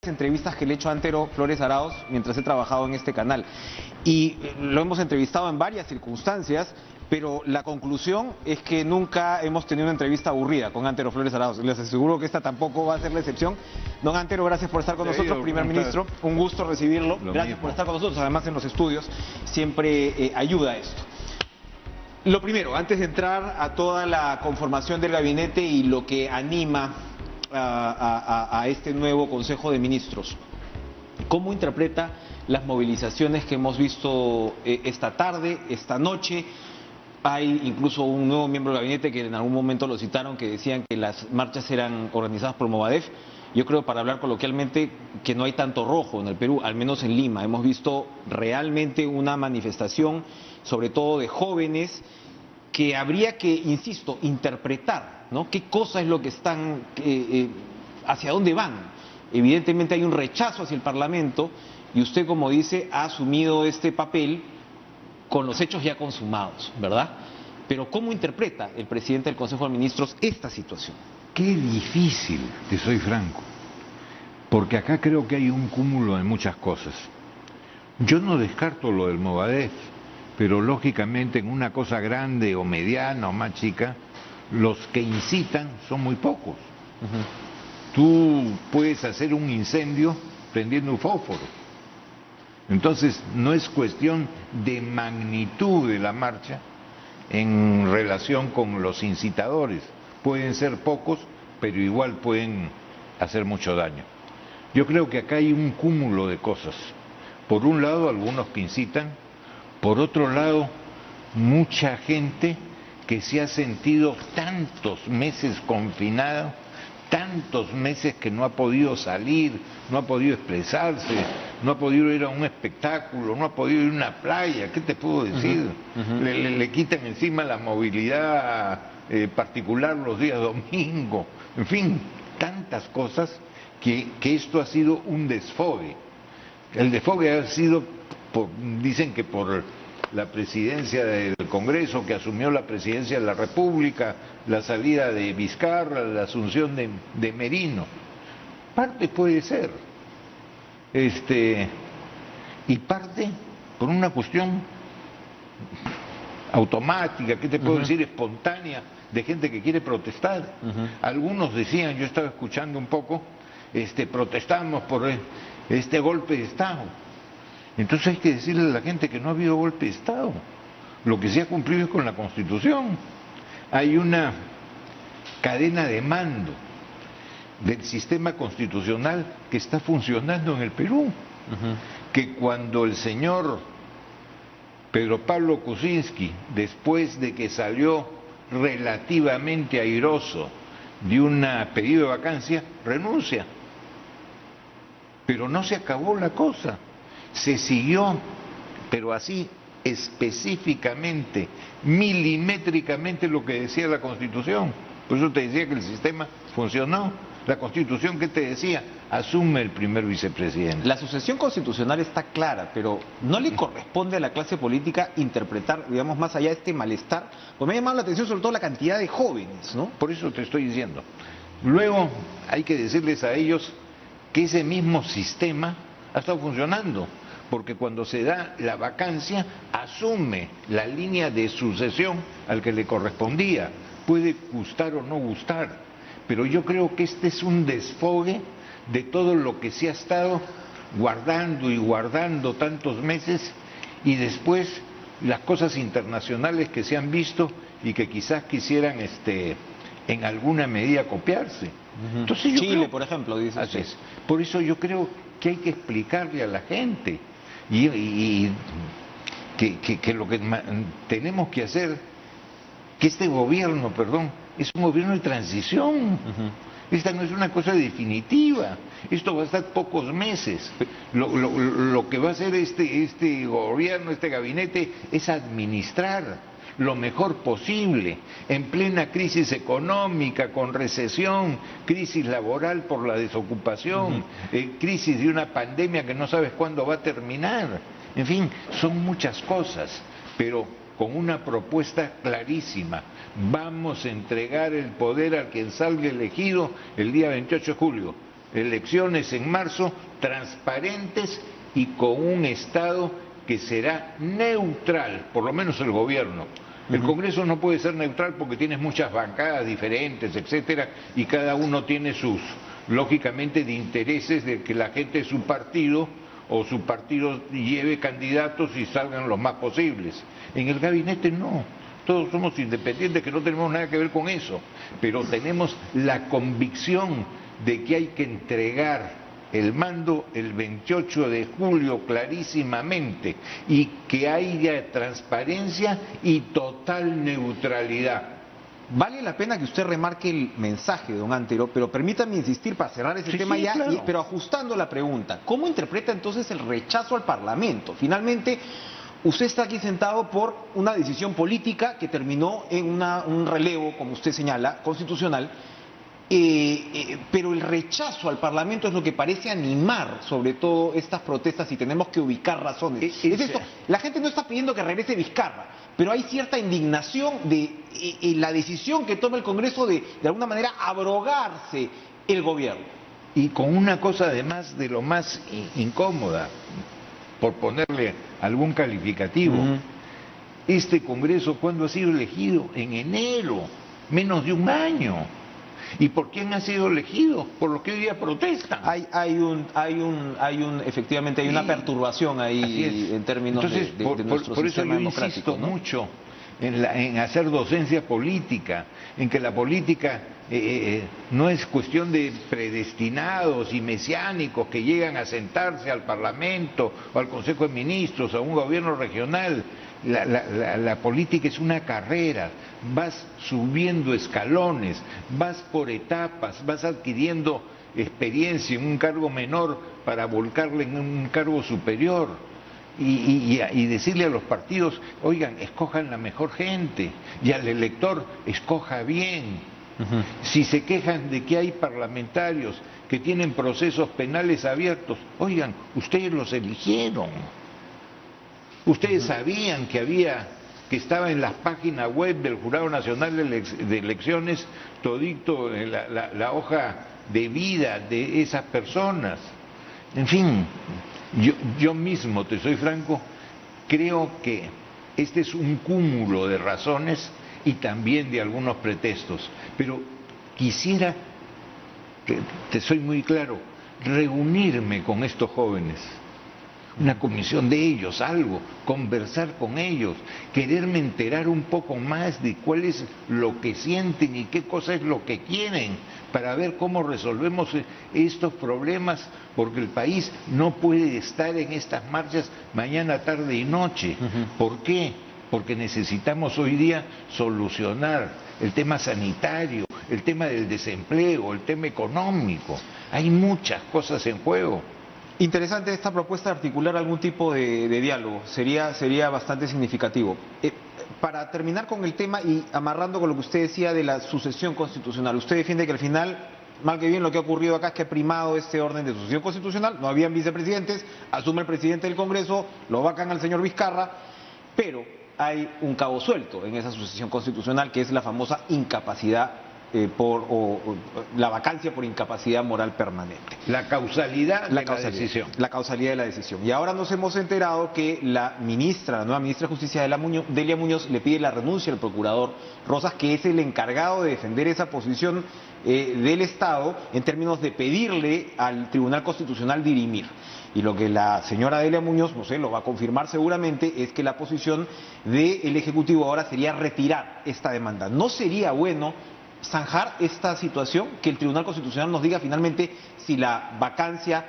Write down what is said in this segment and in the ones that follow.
Entrevistas que le he hecho a Antero Flores Arauz mientras he trabajado en este canal y lo hemos entrevistado en varias circunstancias, pero la conclusión es que nunca hemos tenido una entrevista aburrida con Antero Flores Arauz. Les aseguro que esta tampoco va a ser la excepción. Don Antero, gracias por estar con nosotros, primer ministro, un gusto recibirlo, gracias por estar con nosotros, además en los estudios siempre ayuda esto. Lo primero, antes de entrar a toda la conformación del gabinete y lo que anima a este nuevo Consejo de Ministros, ¿cómo interpreta las movilizaciones que hemos visto esta tarde, esta noche? Hay incluso un nuevo miembro del gabinete que en algún momento lo citaron, que decían que las marchas eran organizadas por Movadef. Yo creo, para hablar coloquialmente, que no hay tanto rojo en el Perú, al menos en Lima. Hemos visto realmente una manifestación, sobre todo de jóvenes, que habría que, insisto, interpretar, ¿no? ¿Qué cosa es lo que están, hacia dónde van? Evidentemente hay un rechazo hacia el Parlamento y usted, como dice, ha asumido este papel con los hechos ya consumados, ¿verdad? Pero ¿cómo interpreta el presidente del Consejo de Ministros esta situación? Qué difícil, te soy franco, porque acá creo que hay un cúmulo de muchas cosas. Yo no descarto lo del Movadef, pero lógicamente en una cosa grande o mediana o más chica, los que incitan son muy pocos. Tú puedes hacer un incendio prendiendo un fósforo. Entonces no es cuestión de magnitud de la marcha en relación con los incitadores. Pueden ser pocos, pero igual pueden hacer mucho daño. Yo creo que acá hay un cúmulo de cosas. Por un lado, algunos que incitan. Por otro lado, mucha gente que se ha sentido tantos meses confinada, tantos meses que no ha podido salir, no ha podido expresarse, no ha podido ir a un espectáculo, no ha podido ir a una playa, ¿qué te puedo decir? Le quitan encima la movilidad particular los días domingo, en fin, tantas cosas que esto ha sido un desfogue. El desfogue ha sido, dicen que por la presidencia del Congreso, que asumió la presidencia de la República, la salida de Vizcarra, la asunción de Merino. Parte puede ser, y parte por una cuestión automática, ¿qué te puedo decir? Espontánea, de gente que quiere protestar. Algunos decían, yo estaba escuchando un poco, protestamos por este golpe de Estado. Entonces hay que decirle a la gente que no ha habido golpe de Estado. Lo que se ha cumplido es con la Constitución. Hay una cadena de mando del sistema constitucional que está funcionando en el Perú. Que cuando el señor Pedro Pablo Kuczynski, después de que salió relativamente airoso de un pedido de vacancia, renuncia. Pero no se acabó la cosa. Se siguió, pero así específicamente, milimétricamente lo que decía la Constitución. Por eso te decía que el sistema funcionó. La Constitución, ¿qué te decía? Asume el primer vicepresidente. La sucesión constitucional está clara, pero ¿no le corresponde a la clase política interpretar, digamos, más allá de este malestar? Pues me ha llamado la atención sobre todo la cantidad de jóvenes, ¿no? Por eso te estoy diciendo. Luego hay que decirles a ellos que ese mismo sistema ha estado funcionando, porque cuando se da la vacancia, asume la línea de sucesión al que le correspondía. Puede gustar o no gustar, pero yo creo que este es un desfogue de todo lo que se ha estado guardando y guardando tantos meses, y después las cosas internacionales que se han visto y que quizás quisieran en alguna medida copiarse. Entonces yo Chile, por ejemplo, dice usted. Por eso yo creo que hay que explicarle a la gente y que lo que tenemos que hacer, que este gobierno, es un gobierno de transición. Esta no es una cosa definitiva. Esto va a estar pocos meses. Lo que va a hacer este gobierno, este gabinete, es administrar lo mejor posible, en plena crisis económica, con recesión, crisis laboral por la desocupación, crisis de una pandemia que no sabes cuándo va a terminar. En fin, son muchas cosas, pero con una propuesta clarísima. Vamos a entregar el poder a quien salga elegido el día 28 de julio. elecciones en marzo transparentes y con un Estado que será neutral, por lo menos el gobierno. El Congreso no puede ser neutral porque tienes muchas bancadas diferentes, etcétera, y cada uno tiene sus, lógicamente, de intereses de que la gente de su partido o su partido lleve candidatos y salgan los más posibles. En el gabinete no, todos somos independientes, que no tenemos nada que ver con eso, pero tenemos la convicción de que hay que entregar el mando el 28 de julio clarísimamente y que haya transparencia y total neutralidad. Vale la pena que usted remarque el mensaje, don Antero, pero permítame insistir para cerrar ese tema ya, claro. pero ajustando la pregunta. ¿Cómo interpreta entonces el rechazo al Parlamento? Finalmente, usted está aquí sentado por una decisión política que terminó en un relevo, como usted señala, constitucional, pero el rechazo al Parlamento es lo que parece animar sobre todo estas protestas y tenemos que ubicar razones. Es esto, la gente no está pidiendo que regrese Vizcarra, pero hay cierta indignación de la decisión que toma el Congreso de alguna manera abrogarse el gobierno. Y con una cosa además de lo más incómoda, por ponerle algún calificativo, este Congreso, ¿cuándo ha sido elegido? En enero, menos de un año. ¿Y por quién ha sido elegido? Por lo que hoy día protestan. Efectivamente hay una perturbación ahí en términos Entonces, de nuestro por eso sistema yo democrático, insisto ¿no? mucho en hacer docencia política, en que la política no es cuestión de predestinados y mesiánicos que llegan a sentarse al Parlamento o al Consejo de Ministros o a un gobierno regional. La política es una carrera, vas subiendo escalones, vas por etapas, vas adquiriendo experiencia en un cargo menor para volcarle en un cargo superior y decirle a los partidos, oigan, escojan la mejor gente, y al elector, escoja bien. Si se quejan de que hay parlamentarios que tienen procesos penales abiertos, oigan, ustedes los eligieron. Ustedes sabían que estaba en las páginas web del Jurado Nacional de Elecciones todito la hoja de vida de esas personas. En fin, yo mismo, te soy franco, creo que este es un cúmulo de razones y también de algunos pretextos, pero quisiera, te soy muy claro, reunirme con estos jóvenes, una comisión de ellos, algo, conversar con ellos, quererme enterar un poco más de cuál es lo que sienten y qué cosa es lo que quieren, para ver cómo resolvemos estos problemas, porque el país no puede estar en estas marchas mañana, tarde y noche. ¿Por qué? Porque necesitamos hoy día solucionar el tema sanitario, el tema del desempleo, el tema económico. Hay muchas cosas en juego. Interesante esta propuesta de articular algún tipo de diálogo, sería bastante significativo. Para terminar con el tema y amarrando con lo que usted decía de la sucesión constitucional, usted defiende que al final, mal que bien, lo que ha ocurrido acá es que ha primado este orden de sucesión constitucional, no habían vicepresidentes, asume el presidente del Congreso, lo vacan al señor Vizcarra, pero hay un cabo suelto en esa sucesión constitucional que es la famosa incapacidad la vacancia por incapacidad moral permanente. La causalidad de la decisión. La causalidad de la decisión. Y ahora nos hemos enterado que la nueva ministra de Justicia, Delia Muñoz, le pide la renuncia al procurador Rosas, que es el encargado de defender esa posición del Estado en términos de pedirle al Tribunal Constitucional dirimir. Y lo que la señora Delia Muñoz, no sé, lo va a confirmar seguramente, es que la posición del Ejecutivo ahora sería retirar esta demanda. ¿No sería bueno zanjar esta situación, que el Tribunal Constitucional nos diga finalmente si la vacancia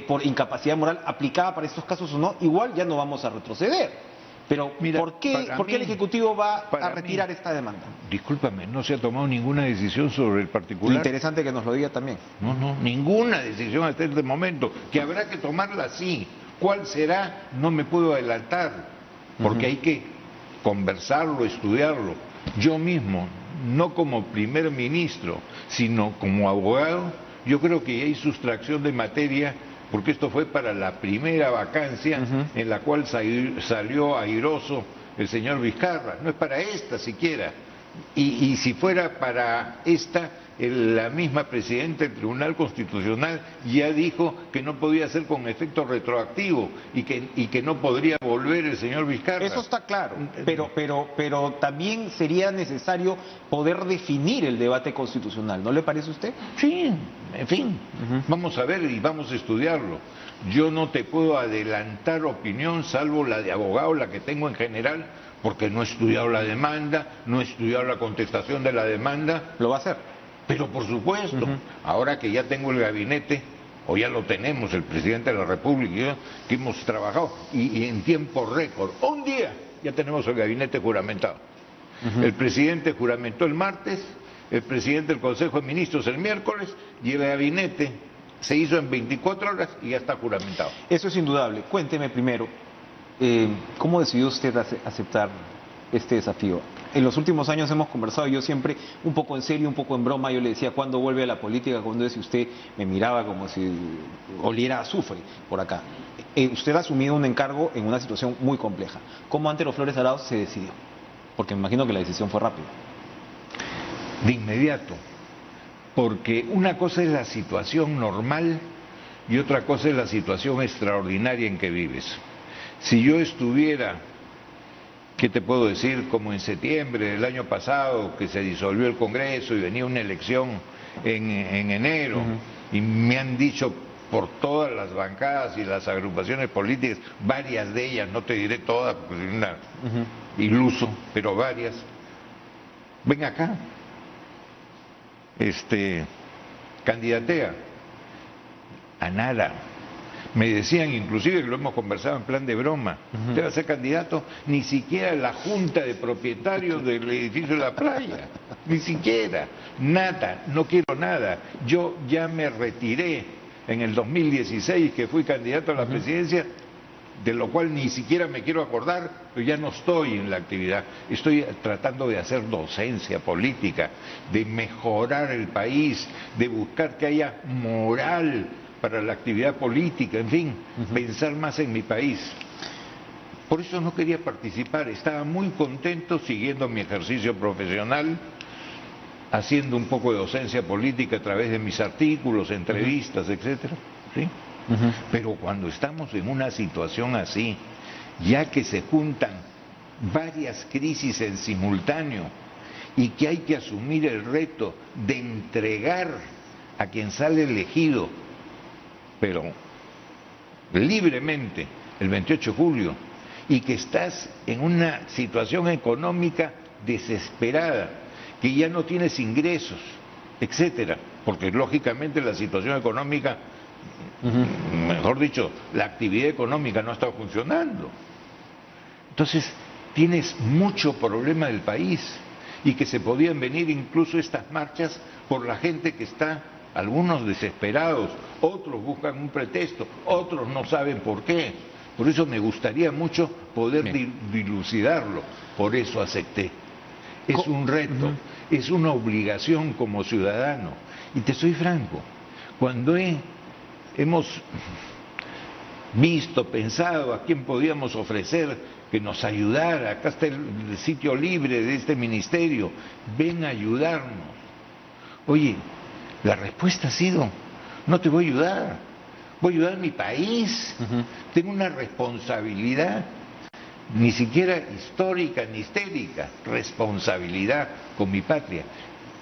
por incapacidad moral aplicaba para estos casos o no? Igual ya no vamos a retroceder. Pero mira, ¿por qué el Ejecutivo va a retirar esta demanda? Discúlpame, no se ha tomado ninguna decisión sobre el particular. Interesante que nos lo diga también. No, ninguna decisión hasta este momento, que habrá que tomarla así. ¿Cuál será? No me puedo adelantar, porque hay que conversarlo, estudiarlo. Yo mismo, no como primer ministro, sino como abogado, yo creo que hay sustracción de materia, porque esto fue para la primera vacancia en la cual salió airoso el señor Vizcarra, no es para esta siquiera. Y si fuera para esta, la misma presidenta del Tribunal Constitucional ya dijo que no podía ser con efecto retroactivo y que no podría volver el señor Vizcarra. Eso está claro, pero también sería necesario poder definir el debate constitucional, ¿no le parece a usted? Sí, en fin, vamos a ver y vamos a estudiarlo. Yo no te puedo adelantar opinión, salvo la de abogado, la que tengo en general, porque no he estudiado la demanda, no he estudiado la contestación de la demanda. ¿Lo va a hacer? Pero por supuesto, ahora que ya tengo el gabinete, o ya lo tenemos, el presidente de la República y yo, que hemos trabajado, y en tiempo récord, un día ya tenemos el gabinete juramentado. El presidente juramentó el martes, el presidente del Consejo de Ministros el miércoles, y el gabinete se hizo en 24 horas y ya está juramentado. Eso es indudable. Cuénteme primero, ¿cómo decidió usted aceptar este desafío? En los últimos años hemos conversado, yo siempre, un poco en serio, un poco en broma, yo le decía, ¿cuándo vuelve a la política? Cuando es, usted me miraba como si oliera azufre por acá. Usted ha asumido un encargo en una situación muy compleja. ¿Cómo Antero Flores Arauz se decidió? Porque me imagino que la decisión fue rápida. De inmediato, porque una cosa es la situación normal y otra cosa es la situación extraordinaria en que vives. Si yo estuviera, ¿qué te puedo decir? Como en septiembre del año pasado, que se disolvió el Congreso y venía una elección en enero, y me han dicho por todas las bancadas y las agrupaciones políticas, varias de ellas, no te diré todas, porque soy una iluso, pero varias, ven acá, candidatea a nada. Me decían inclusive, que lo hemos conversado en plan de broma, usted va a ser candidato, ni siquiera la junta de propietarios del edificio de la playa, ni siquiera, nada, no quiero nada. Yo ya me retiré en el 2016, que fui candidato a la presidencia, de lo cual ni siquiera me quiero acordar, pero ya no estoy en la actividad. Estoy tratando de hacer docencia política, de mejorar el país, de buscar que haya moral para la actividad política, en fin, pensar más en mi país. Por eso no quería participar, estaba muy contento siguiendo mi ejercicio profesional, haciendo un poco de docencia política a través de mis artículos, entrevistas, etcétera, ¿sí? Pero cuando estamos en una situación así, ya que se juntan varias crisis en simultáneo y que hay que asumir el reto de entregar a quien sale elegido, pero libremente, el 28 de julio, y que estás en una situación económica desesperada, que ya no tienes ingresos, etcétera, porque lógicamente la situación económica, mejor dicho, la actividad económica no está funcionando. Entonces, tienes mucho problema del país, y que se podían venir incluso estas marchas por la gente que está, algunos desesperados, otros buscan un pretexto, otros no saben por qué. Por eso me gustaría mucho poder dilucidarlo, por eso acepté. Es un reto, es una obligación como ciudadano. Y te soy franco, cuando hemos visto, pensado a quién podíamos ofrecer que nos ayudara, acá está el sitio libre de este ministerio, ven a ayudarnos. Oye, la respuesta ha sido, no te voy a ayudar, voy a ayudar a mi país, tengo una responsabilidad, ni siquiera histórica ni histérica, responsabilidad con mi patria.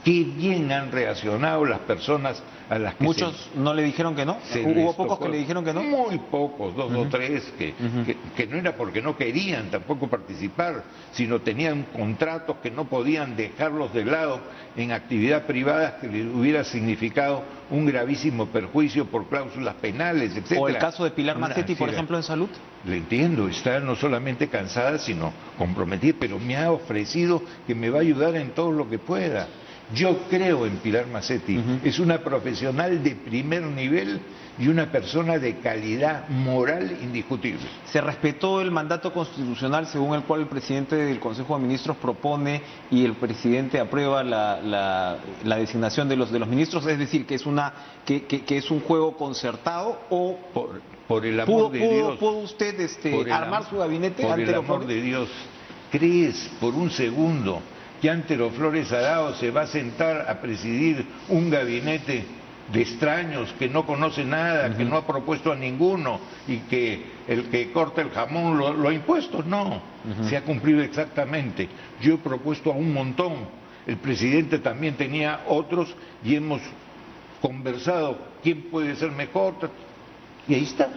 Qué bien han reaccionado las personas a las que ¿Muchos no le dijeron que no? ¿Hubo pocos que le dijeron que no? Muy pocos, dos o tres, que no era porque no querían tampoco participar, sino tenían contratos que no podían dejarlos de lado en actividad privada que les hubiera significado un gravísimo perjuicio por cláusulas penales, etcétera. ¿O el caso de Pilar Massetti, por ejemplo, en salud? Le entiendo, está no solamente cansada, sino comprometida, pero me ha ofrecido que me va a ayudar en todo lo que pueda. Yo creo en Pilar Massetti, es una profesional de primer nivel y una persona de calidad moral indiscutible. ¿Se respetó el mandato constitucional según el cual el presidente del Consejo de Ministros propone y el presidente aprueba la designación de los ministros? Es decir, que es un juego concertado, o por el amor de Dios. ¿Pudo usted armar su gabinete? Por el amor de Dios, ¿crees por un segundo que Antero Flores Arauz se va a sentar a presidir un gabinete de extraños que no conoce nada, que no ha propuesto a ninguno y que el que corta el jamón lo ha impuesto. No, se ha cumplido exactamente. Yo he propuesto a un montón, el presidente también tenía otros y hemos conversado quién puede ser mejor y ahí está,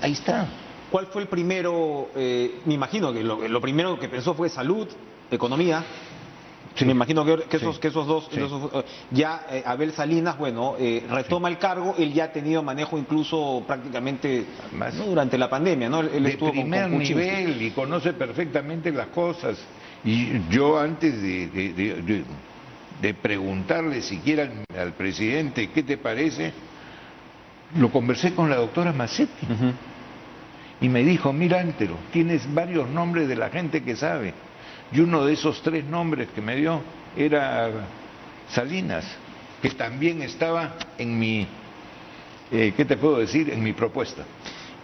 ahí está. ¿Cuál fue el primero? Me imagino que lo primero que pensó fue salud, economía. Sí. Me imagino que esos dos, sí. Ya Abel Salinas, bueno, retoma el cargo, él ya ha tenido manejo incluso prácticamente ¿no? durante la pandemia, ¿no? Él de estuvo primer con nivel y conoce perfectamente las cosas. Y yo antes de preguntarle siquiera al presidente qué te parece, lo conversé con la doctora Massetti y me dijo, mira Antero, tienes varios nombres de la gente que sabe. Y uno de esos 3 nombres que me dio era Salinas, que también estaba en mi, ¿qué te puedo decir?, en mi propuesta.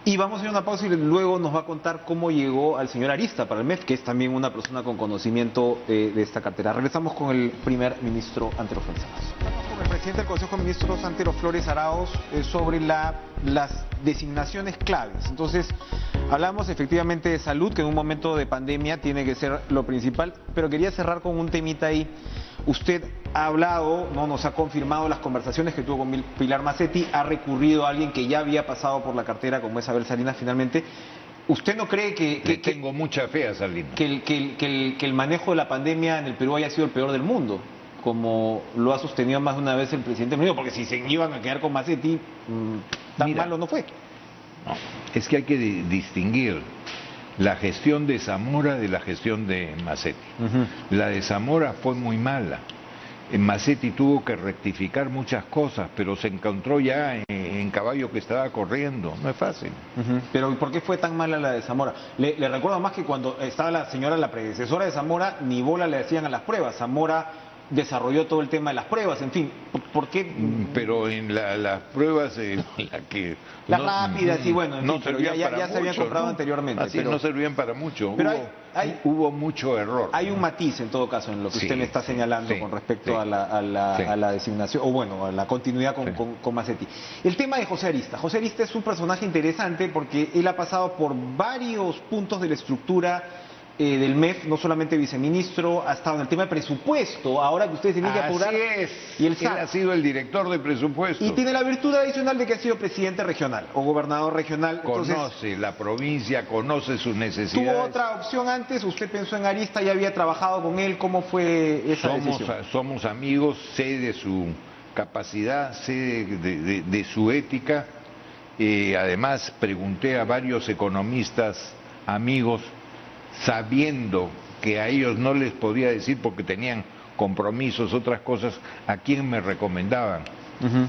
Y vamos a hacer una pausa y luego nos va a contar cómo llegó al señor Arista para el MEF, que es también una persona con conocimiento de esta cartera. Regresamos con el primer ministro Antero Flores Arauz. Estamos con el presidente del Consejo de Ministros, Antero Flores Arauz, sobre las designaciones claves. Entonces, hablamos efectivamente de salud, que en un momento de pandemia tiene que ser lo principal, pero quería cerrar con un temita ahí. Usted ha hablado, ¿no? Nos ha confirmado las conversaciones que tuvo con Pilar Massetti, ha recurrido a alguien que ya había pasado por la cartera, como es Abel Salinas finalmente. ¿Usted no cree que tengo mucha fe a Salinas. Que el manejo de la pandemia en el Perú haya sido el peor del mundo, como lo ha sostenido más de una vez el presidente Murillo? Porque si se iban a quedar con Massetti, tan malo no fue. No, es que hay que distinguir la gestión de Zamora de la gestión de Massetti. La de Zamora fue muy mala. Massetti tuvo que rectificar muchas cosas, pero se encontró ya en caballo que estaba corriendo. No es fácil. Pero ¿por qué fue tan mala la de Zamora? Le recuerdo más que cuando estaba la señora, la predecesora de Zamora, ni bola le hacían a las pruebas. Zamora desarrolló todo el tema de las pruebas, en fin, ¿por qué? Pero en las pruebas, las rápidas, sí, bueno, en no fin, pero ya se habían comprado anteriormente. Así no servían para mucho, pero hubo mucho error. Hay un matiz en todo caso en lo que usted me está señalando con respecto a la designación, o bueno, a la continuidad con Massetti. El tema de José Arista. José Arista es un personaje interesante porque él ha pasado por varios puntos de la estructura del MEF, no solamente viceministro, ha estado en el tema de presupuesto, ahora que ustedes tienen que apurar. Así es, y él ha sido el director de presupuesto. Y tiene la virtud adicional de que ha sido presidente regional o gobernador regional. Conoce la provincia, conoce sus necesidades. ¿Tuvo otra opción antes? ¿Usted pensó en Arista? ¿Ya había trabajado con él? ¿Cómo fue esa decisión? Somos amigos, sé de su capacidad, sé de su ética. Además, pregunté a varios economistas amigos, sabiendo que a ellos no les podía decir porque tenían compromisos, otras cosas, a quién me recomendaban.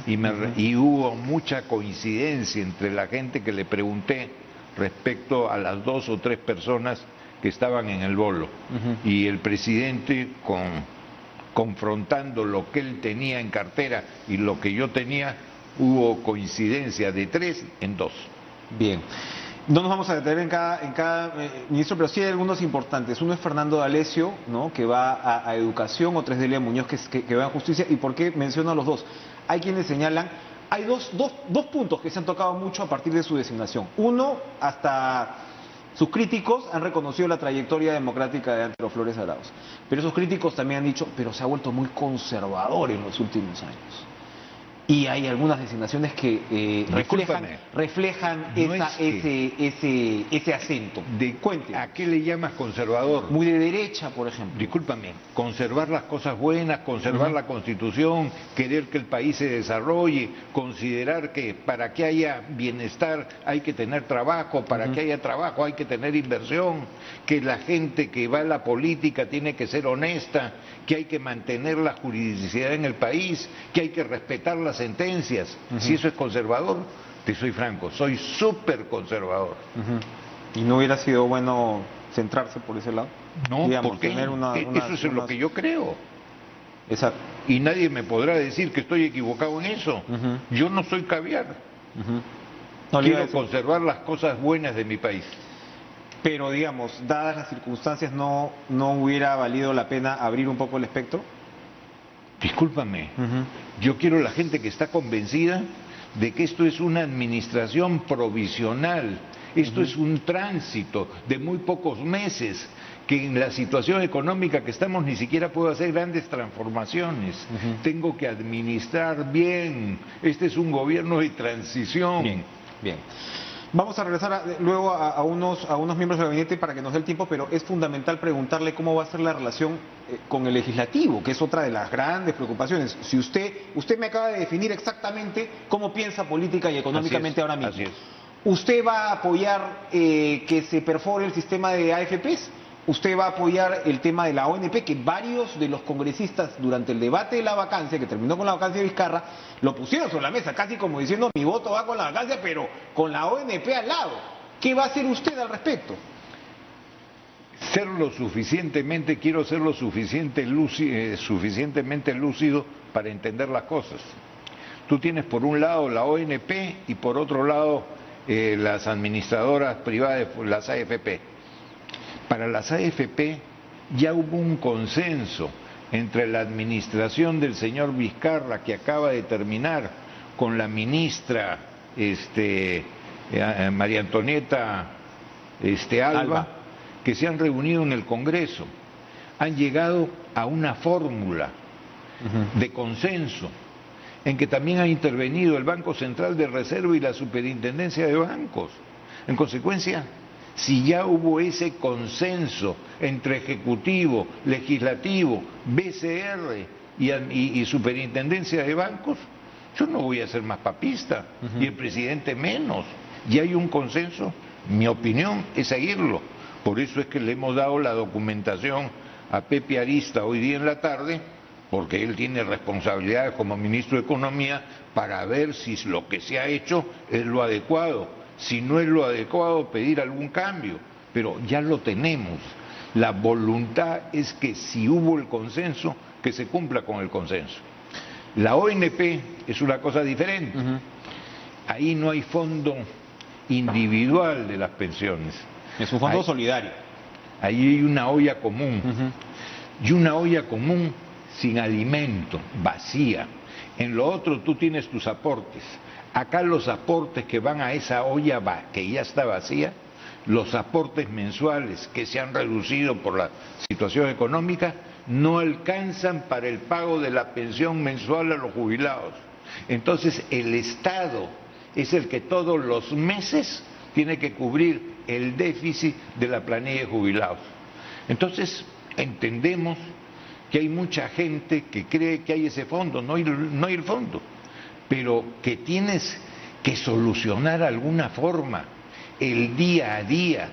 Y hubo mucha coincidencia entre la gente que le pregunté respecto a las 2 o 3 personas que estaban en el bolo. Y el presidente, confrontando lo que él tenía en cartera y lo que yo tenía, hubo coincidencia de 3 en 2. Bien. No nos vamos a detener en cada ministro, pero sí hay algunos importantes. Uno es Fernando D'Alessio, ¿no?, que va a Educación, otro es Delia Muñoz, que va a Justicia. ¿Y por qué menciono a los dos? Hay quienes señalan, hay dos puntos que se han tocado mucho a partir de su designación. Uno, hasta sus críticos han reconocido la trayectoria democrática de Antero Flores Arauz. Pero esos críticos también han dicho, pero se ha vuelto muy conservador en los últimos años. Y hay algunas designaciones que reflejan ese acento. Cuente. ¿A qué le llamas conservador? Muy de derecha, por ejemplo. Discúlpame, conservar las cosas buenas, conservar la Constitución, querer que el país se desarrolle, considerar que para que haya bienestar hay que tener trabajo, para que haya trabajo hay que tener inversión, que la gente que va a la política tiene que ser honesta, que hay que mantener la juridicidad en el país, que hay que respetar las sentencias. Si eso es conservador, te soy franco, soy súper conservador. ¿Y no hubiera sido bueno centrarse por ese lado? No, digamos, porque eso es lo que yo creo. Exacto. Y nadie me podrá decir que estoy equivocado en eso. Yo no soy caviar. Quiero conservar las cosas buenas de mi país. Pero, digamos, dadas las circunstancias, ¿no hubiera valido la pena abrir un poco el espectro? Discúlpame, yo quiero la gente que está convencida de que esto es una administración provisional, esto es un tránsito de muy pocos meses, que en la situación económica que estamos ni siquiera puedo hacer grandes transformaciones, tengo que administrar bien, este es un gobierno de transición. Bien, bien. Vamos a regresar luego a unos miembros del gabinete para que nos dé el tiempo, pero es fundamental preguntarle cómo va a ser la relación con el legislativo, que es otra de las grandes preocupaciones. Si usted me acaba de definir exactamente cómo piensa política y económicamente ahora mismo. Así es. ¿Usted va a apoyar que se perfore el sistema de AFPs? ¿Usted va a apoyar el tema de la ONP, que varios de los congresistas durante el debate de la vacancia, que terminó con la vacancia de Vizcarra, lo pusieron sobre la mesa, casi como diciendo mi voto va con la vacancia, pero con la ONP al lado? ¿Qué va a hacer usted al respecto? Quiero ser lo suficientemente lúcido para entender las cosas. Tú tienes por un lado la ONP y por otro lado las administradoras privadas, las AFP. Para las AFP ya hubo un consenso entre la administración del señor Vizcarra, que acaba de terminar, con la ministra María Antonieta Alba, que se han reunido en el Congreso. Han llegado a una fórmula de consenso en que también ha intervenido el Banco Central de Reserva y la Superintendencia de Bancos. En consecuencia, si ya hubo ese consenso entre Ejecutivo, Legislativo, BCR y Superintendencia de Bancos, yo no voy a ser más papista, y el presidente menos. Ya hay un consenso, mi opinión es seguirlo. Por eso es que le hemos dado la documentación a Pepe Arista hoy día en la tarde, porque él tiene responsabilidades como ministro de Economía para ver si lo que se ha hecho es lo adecuado. Si no es lo adecuado, pedir algún cambio, pero ya lo tenemos. La voluntad es que si hubo el consenso, que se cumpla con el consenso. La ONP es una cosa diferente. Ahí no hay fondo individual de las pensiones. Es un fondo solidario. Ahí hay una olla común. Y una olla común sin alimento, vacía. En lo otro tú tienes tus aportes. Acá los aportes que van a esa olla que ya está vacía, los aportes mensuales que se han reducido por la situación económica, no alcanzan para el pago de la pensión mensual a los jubilados. Entonces el Estado es el que todos los meses tiene que cubrir el déficit de la planilla de jubilados. Entonces entendemos que hay mucha gente que cree que hay ese fondo, no hay el fondo, pero que tienes que solucionar alguna forma el día a día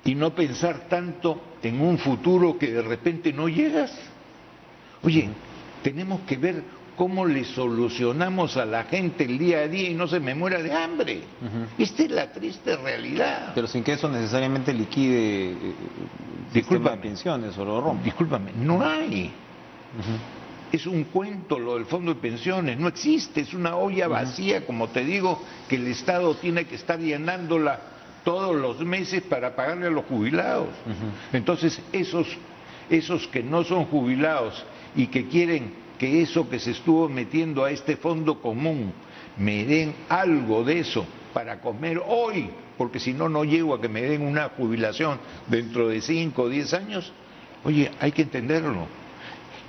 y no pensar tanto en un futuro que de repente no llegas. Oye, tenemos que ver cómo le solucionamos a la gente el día a día y no se me muera de hambre. Esta es la triste realidad. Pero sin que eso necesariamente liquide sistema de pensiones o lo rompa. Discúlpame, no hay. Es un cuento lo del fondo de pensiones, no existe, es una olla vacía, como te digo, que el Estado tiene que estar llenándola todos los meses para pagarle a los jubilados. Entonces, esos que no son jubilados y que quieren que eso que se estuvo metiendo a este fondo común me den algo de eso para comer hoy, porque si no, no llego a que me den una jubilación dentro de 5 o 10 años. Oye, hay que entenderlo.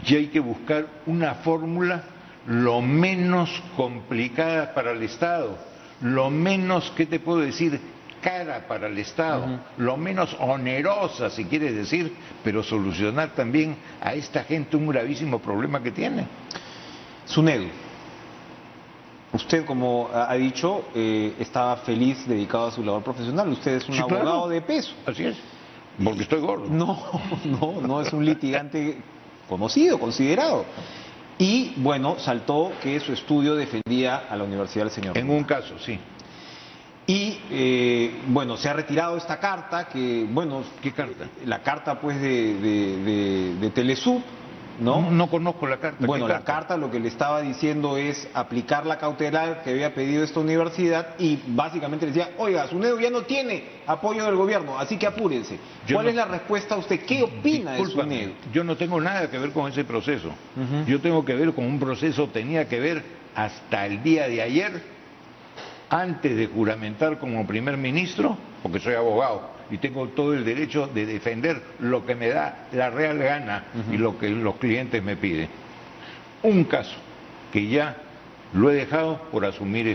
Y hay que buscar una fórmula lo menos complicada para el Estado, lo menos, ¿qué te puedo decir?, cara para el Estado, lo menos onerosa, si quieres decir, pero solucionar también a esta gente un gravísimo problema que tiene. Zunedo, usted, como ha dicho, estaba feliz, dedicado a su labor profesional. Usted es un abogado de peso. Así es, porque estoy gordo. No es un litigante conocido, considerado. Y, bueno, saltó que su estudio defendía a la Universidad del Señor. En un caso, sí. Y, bueno, se ha retirado esta carta que, bueno... ¿Qué carta? La carta, pues, de Telesub, ¿no? No conozco la carta. Bueno, ¿Qué la carta lo que le estaba diciendo es aplicar la cautelar que había pedido esta universidad y básicamente le decía, oiga, SUNEDU ya no tiene apoyo del gobierno, así que apúrense. ¿Cuál es la respuesta a usted? ¿Qué opina de SUNEDU? Yo no tengo nada que ver con ese proceso. Yo tengo que ver con un proceso, tenía que ver hasta el día de ayer, antes de juramentar como primer ministro, porque soy abogado y tengo todo el derecho de defender lo que me da la real gana y lo que los clientes me piden. Un caso que ya lo he dejado por asumir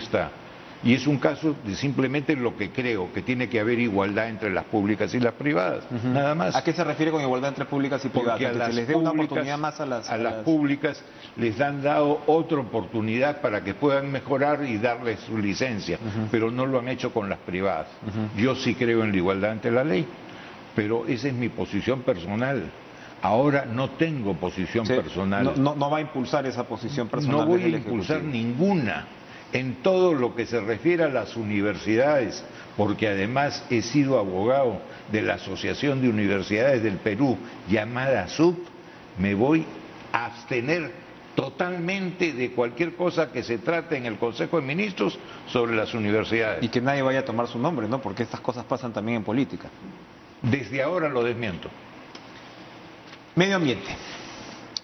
y es un caso de simplemente lo que creo, que tiene que haber igualdad entre las públicas y las privadas, nada más. ¿A qué se refiere con igualdad entre públicas y privadas? Porque ¿Que se les dé una oportunidad más a las públicas les han dado otra oportunidad para que puedan mejorar y darles su licencia, pero no lo han hecho con las privadas. Yo sí creo en la igualdad ante la ley, pero esa es mi posición personal. Ahora no tengo posición personal. No va a impulsar esa posición personal. No voy a impulsar ninguna en todo lo que se refiere a las universidades, porque además he sido abogado de la Asociación de Universidades del Perú, llamada SUP. Me voy a abstener totalmente de cualquier cosa que se trate en el Consejo de Ministros sobre las universidades. Y que nadie vaya a tomar su nombre, ¿no? Porque estas cosas pasan también en política. Desde ahora lo desmiento. Medio ambiente.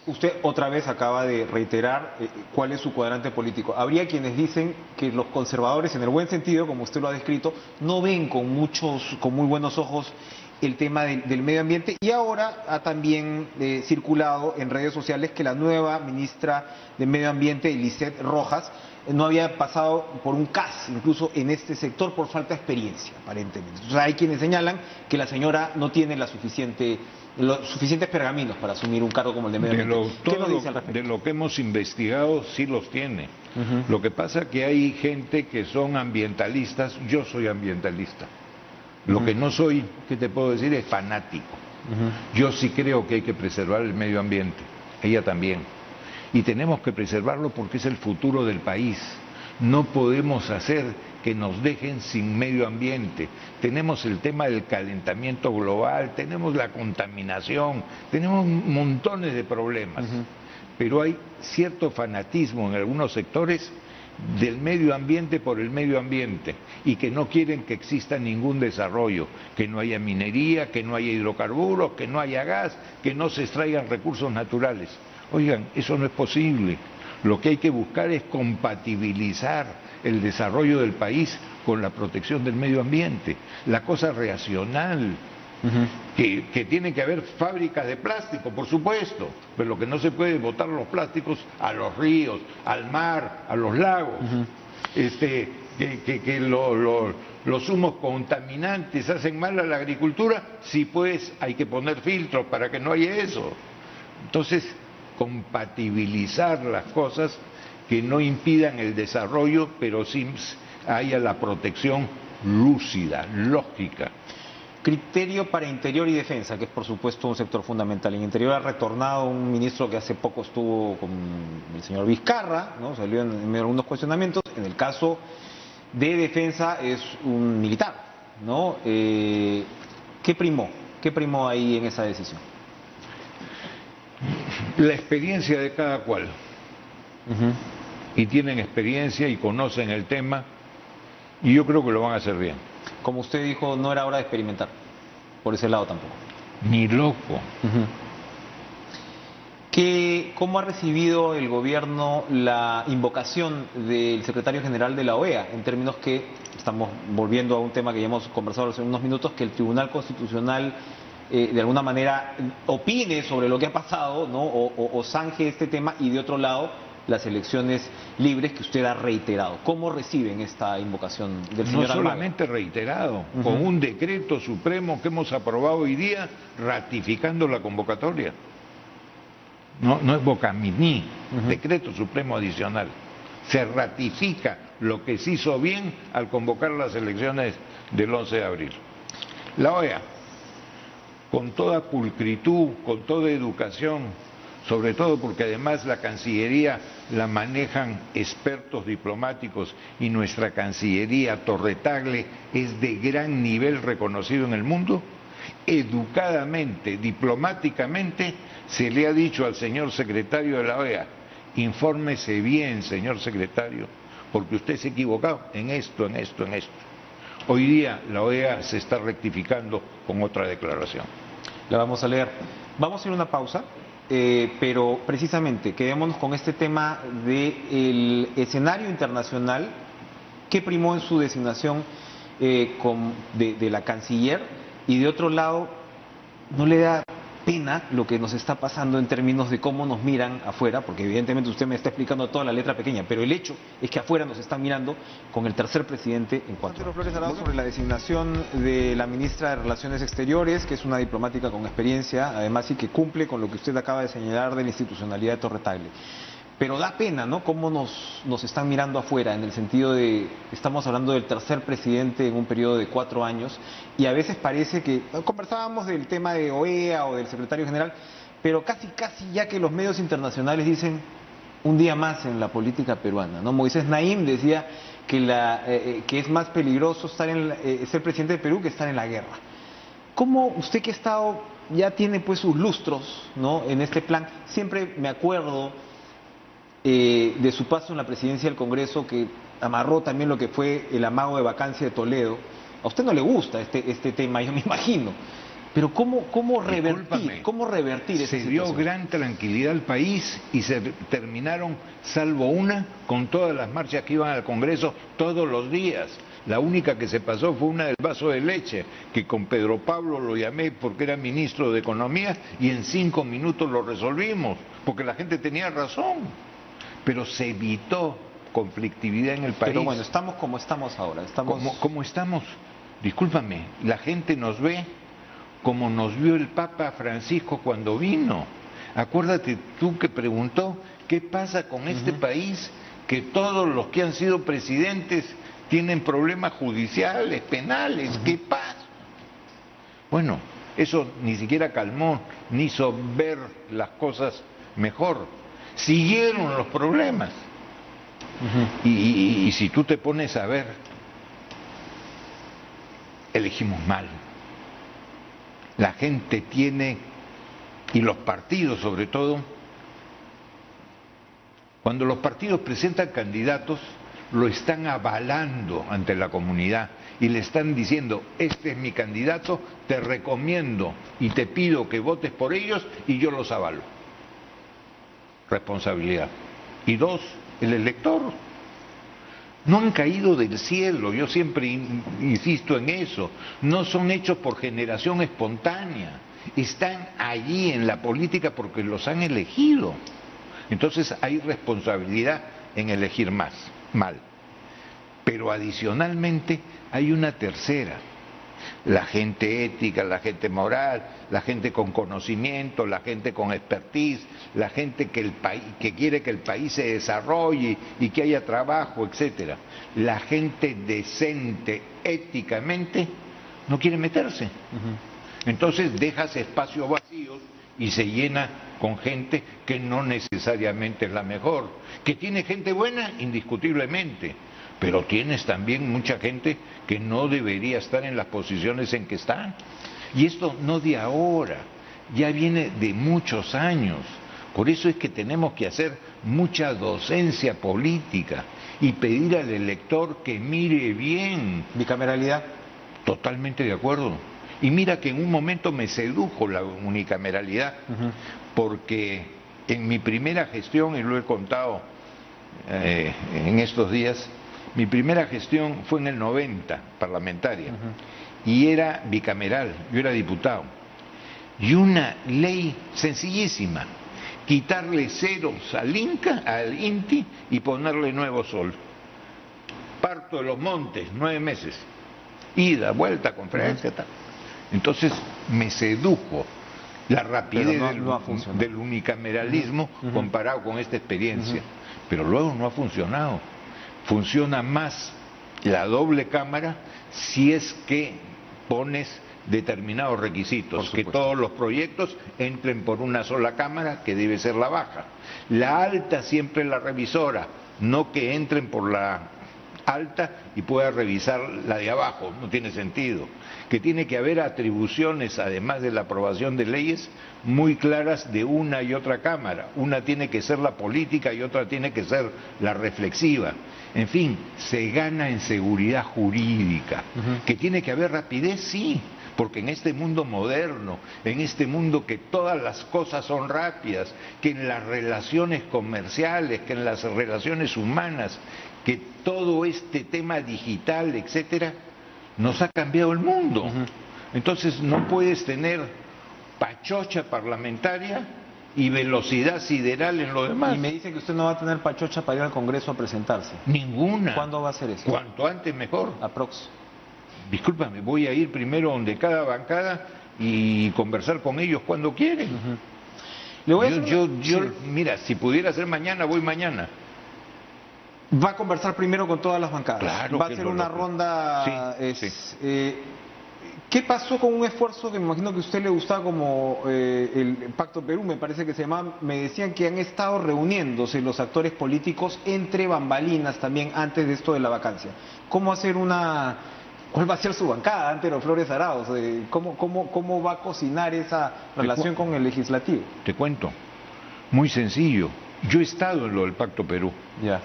Usted otra vez acaba de reiterar cuál es su cuadrante político. Habría quienes dicen que los conservadores, en el buen sentido, como usted lo ha descrito, no ven con muy buenos ojos el tema del medio ambiente, y ahora ha también circulado en redes sociales que la nueva ministra de Medio Ambiente, Eliseth Rojas, no había pasado por un CAS, incluso en este sector, por falta de experiencia, aparentemente. Entonces hay quienes señalan que la señora no tiene los suficientes pergaminos para asumir un cargo como el de medio ambiente. ¿Qué nos dice al respecto? De lo que hemos investigado, sí los tiene. Lo que pasa es que hay gente que son ambientalistas. Yo soy ambientalista. Lo que no soy, ¿qué te puedo decir? Es fanático. Yo sí creo que hay que preservar el medio ambiente. Ella también. Y tenemos que preservarlo porque es el futuro del país. No podemos hacer que nos dejen sin medio ambiente. Tenemos el tema del calentamiento global, tenemos la contaminación, tenemos montones de problemas. Pero hay cierto fanatismo en algunos sectores del medio ambiente por el medio ambiente y que no quieren que exista ningún desarrollo, que no haya minería, que no haya hidrocarburos, que no haya gas, que no se extraigan recursos naturales. Oigan, eso no es posible. Lo que hay que buscar es compatibilizar el desarrollo del país con la protección del medio ambiente. La cosa racional, que tiene que haber fábricas de plástico, por supuesto, pero lo que no se puede es botar los plásticos a los ríos, al mar, a los lagos. Que los humos contaminantes hacen mal a la agricultura, sí, pues hay que poner filtros para que no haya eso. Entonces, compatibilizar las cosas que no impidan el desarrollo, pero sí haya la protección lúcida, lógica. Criterio para Interior y Defensa, que es por supuesto un sector fundamental. En Interior ha retornado un ministro que hace poco estuvo con el señor Vizcarra, ¿no? Salió en medio de algunos cuestionamientos. En el caso de Defensa es un militar, ¿no? ¿Qué primó? ¿Qué primó ahí en esa decisión? La experiencia de cada cual. Y tienen experiencia y conocen el tema, y yo creo que lo van a hacer bien. Como usted dijo, no era hora de experimentar, por ese lado tampoco. Ni loco. ¿Cómo ha recibido el gobierno la invocación del secretario general de la OEA, en términos que, estamos volviendo a un tema que ya hemos conversado hace unos minutos, que el Tribunal Constitucional de alguna manera opine sobre lo que ha pasado, ¿no? o zanje este tema, y de otro lado las elecciones libres que usted ha reiterado? ¿Cómo reciben esta invocación del señor No Almagro? solamente reiterado, con un decreto supremo que hemos aprobado hoy día ratificando la convocatoria. No es bocaminí, decreto supremo adicional. Se ratifica lo que se hizo bien al convocar las elecciones del 11 de abril. La OEA, con toda pulcritud, con toda educación, sobre todo porque además la Cancillería la manejan expertos diplomáticos y nuestra Cancillería Torre Tagle es de gran nivel reconocido en el mundo, Educadamente, diplomáticamente, se le ha dicho al señor secretario de la OEA, infórmese bien, señor secretario, porque usted se ha equivocado en esto, en esto, en esto. Hoy día la OEA se está rectificando con otra declaración. La vamos a leer. Vamos a ir a una pausa, pero precisamente quedémonos con este tema del escenario internacional que primó en su designación de la canciller, y de otro lado, ¿no le da pena lo que nos está pasando en términos de cómo nos miran afuera? Porque evidentemente usted me está explicando toda la letra pequeña, pero el hecho es que afuera nos están mirando con el tercer presidente en 4 años. Flores Arauz, sobre la designación de la ministra de Relaciones Exteriores, que es una diplomática con experiencia, además, y que cumple con lo que usted acaba de señalar de la institucionalidad de Torre Tagle. Pero da pena, ¿no?, cómo nos están mirando afuera, en el sentido de, estamos hablando del tercer presidente en un periodo de 4 años, y a veces parece que, conversábamos del tema de OEA o del secretario general, pero casi ya que los medios internacionales dicen un día más en la política peruana, ¿no? Moisés Naim decía que es más peligroso ser presidente de Perú que estar en la guerra. ¿Cómo usted, que ha estado, ya tiene pues sus lustros, ¿no?, en este plan? Siempre me acuerdo de su paso en la presidencia del Congreso, que amarró también lo que fue el amago de vacancia de Toledo. A usted no le gusta este tema, yo me imagino, pero ¿cómo revertir esa Se situación? dio gran tranquilidad al país y se terminaron, salvo una, con todas las marchas que iban al Congreso todos los días. La única que se pasó fue una del vaso de leche, que con Pedro Pablo lo llamé porque era ministro de Economía y en 5 minutos lo resolvimos, porque la gente tenía razón. Pero se evitó conflictividad en el país. Pero bueno, estamos como estamos ahora. Como estamos, discúlpame, la gente nos ve como nos vio el Papa Francisco cuando vino. Acuérdate tú que preguntó, ¿qué pasa con este país? Que todos los que han sido presidentes tienen problemas judiciales, penales, ¿qué pasa? Bueno, eso ni siquiera calmó, ni hizo ver las cosas mejor. Siguieron los problemas. Y si tú te pones a ver, elegimos mal. La gente tiene, y los partidos sobre todo, cuando los partidos presentan candidatos, lo están avalando ante la comunidad y le están diciendo, este es mi candidato, te recomiendo y te pido que votes por ellos y yo los avalo. Responsabilidad. Y 2, el elector. No han caído del cielo, yo siempre insisto en eso, no son hechos por generación espontánea, están allí en la política porque los han elegido. Entonces hay responsabilidad en elegir mal. Pero adicionalmente hay una tercera. La gente ética, la gente moral, la gente con conocimiento, la gente con expertise, la gente que quiere que el país se desarrolle y que haya trabajo, etcétera. La gente decente éticamente no quiere meterse. Entonces dejas espacios vacíos y se llena con gente que no necesariamente es la mejor. Que tiene gente buena, indiscutiblemente, pero tienes también mucha gente que no debería estar en las posiciones en que están. Y esto no de ahora, ya viene de muchos años. Por eso es que tenemos que hacer mucha docencia política y pedir al elector que mire bien. ¿Bicameralidad? Totalmente de acuerdo. Y mira que en un momento me sedujo la unicameralidad, porque en mi primera gestión, y lo he contado en estos días, mi primera gestión fue en el 90, parlamentaria, y era bicameral, yo era diputado. Y una ley sencillísima, quitarle ceros al Inca, al INTI, y ponerle nuevo sol. Parto de los Montes, 9 meses, ida, vuelta, conferencia, tal. Entonces me sedujo la rapidez del unicameralismo comparado con esta experiencia. Pero luego no ha funcionado. Funciona más la doble cámara si es que pones determinados requisitos, que todos los proyectos entren por una sola cámara, que debe ser la baja. La alta siempre es la revisora, no que entren por la alta y pueda revisar la de abajo, no tiene sentido. Que tiene que haber atribuciones, además de la aprobación de leyes, muy claras de una y otra Cámara. Una tiene que ser la política y otra tiene que ser la reflexiva. En fin, se gana en seguridad jurídica. Que tiene que haber rapidez, sí, porque en este mundo moderno, en este mundo que todas las cosas son rápidas, que en las relaciones comerciales, que en las relaciones humanas, que todo este tema digital, etcétera, nos ha cambiado el mundo. Entonces no puedes tener pachocha parlamentaria y velocidad sideral en lo demás. Y me dice que usted no va a tener pachocha para ir al Congreso a presentarse. Ninguna. ¿Cuándo va a hacer eso? Cuanto antes mejor. Aprox. Discúlpame, voy a ir primero donde cada bancada y conversar con ellos cuando quieren. Le voy a Yo, mira, si pudiera ser mañana, voy mañana. Va a conversar primero con todas las bancadas. Claro, va a hacer una ronda. Sí. ¿Qué pasó con un esfuerzo que me imagino que a usted le gustaba como el Pacto Perú? Me parece que se llamaba. Me decían que han estado reuniéndose los actores políticos entre bambalinas también antes de esto de la vacancia. ¿Cómo hacer una? ¿Cuál va a ser su bancada, Antero Flores Arauz? ¿Cómo va a cocinar esa relación con el legislativo? Te cuento. Muy sencillo. Yo he estado en lo del Pacto Perú. Ya.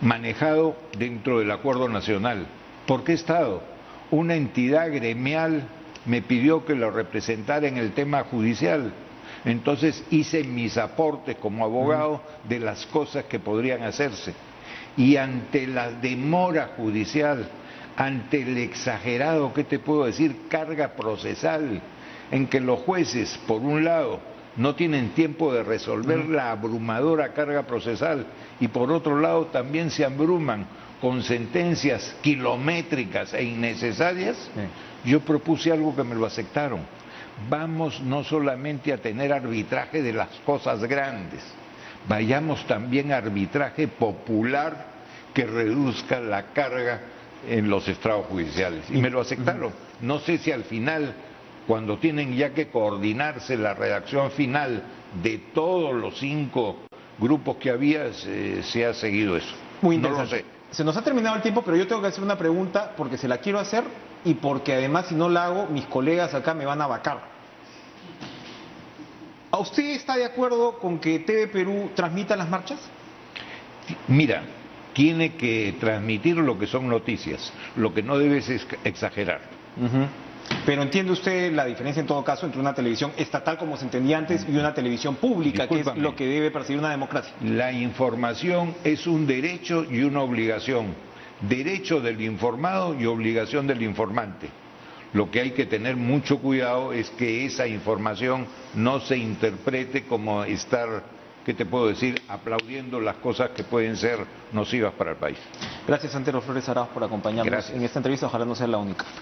Manejado dentro del Acuerdo Nacional. ¿Por qué he estado? Una entidad gremial me pidió que lo representara en el tema judicial. Entonces hice mis aportes como abogado de las cosas que podrían hacerse. Y ante la demora judicial, ante el exagerado, ¿qué te puedo decir?, carga procesal, en que los jueces, por un lado, no tienen tiempo de resolver la abrumadora carga procesal y por otro lado también se abruman con sentencias kilométricas e innecesarias, yo propuse algo que me lo aceptaron. Vamos no solamente a tener arbitraje de las cosas grandes, vayamos también a arbitraje popular que reduzca la carga en los estrados judiciales. Y me lo aceptaron. No sé si al final, cuando tienen ya que coordinarse la redacción final de todos los 5 grupos que había, se ha seguido eso. Muy no interesante. lo sé. Se nos ha terminado el tiempo, pero yo tengo que hacer una pregunta porque se la quiero hacer y porque además si no la hago, mis colegas acá me van a vacar. ¿A usted está de acuerdo con que TV Perú transmita las marchas? Mira, tiene que transmitir lo que son noticias, lo que no debe es exagerar. Pero ¿entiende usted la diferencia en todo caso entre una televisión estatal como se entendía antes y una televisión pública, Discúlpame, que es lo que debe perseguir una democracia? La información es un derecho y una obligación. Derecho del informado y obligación del informante. Lo que hay que tener mucho cuidado es que esa información no se interprete como estar, ¿qué te puedo decir?, aplaudiendo las cosas que pueden ser nocivas para el país. Gracias, Antero Flores Arauz, por acompañarnos en esta entrevista. Ojalá no sea la única.